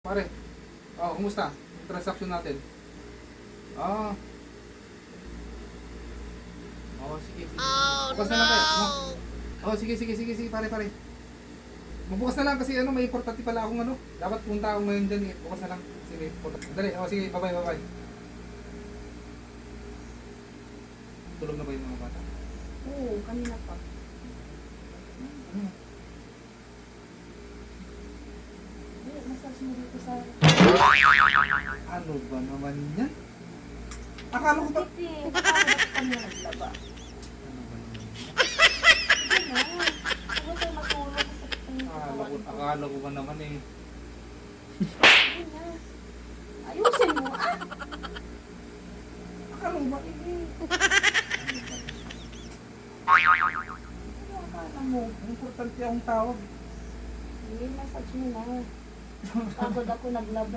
Pare, kumusta? Yung transaction natin. Ah. Sige. Bukas na lang tayo. Sige, pare. Magbukas na lang kasi may importante pala akong dapat punta ako ngayon dyan eh. Bukas na lang. Sige, dali. Sige, bye. Tulog na ba yung mga bata? Oo, kanina pa. Massage mo dito sa... Ano ba naman yan? Akala ko ba? Hindi, nakakabot ka na naglaba. Ano ba naman yan? Hindi na. Huwag kayo matulog sa sakit ng katawan ko. Akala ko ba naman eh. Hindi na. Ayusin mo, Akala ko ba? Ano akala mo? Importante akong tawag. Hindi, massage mo na. Pagod ako naglaba.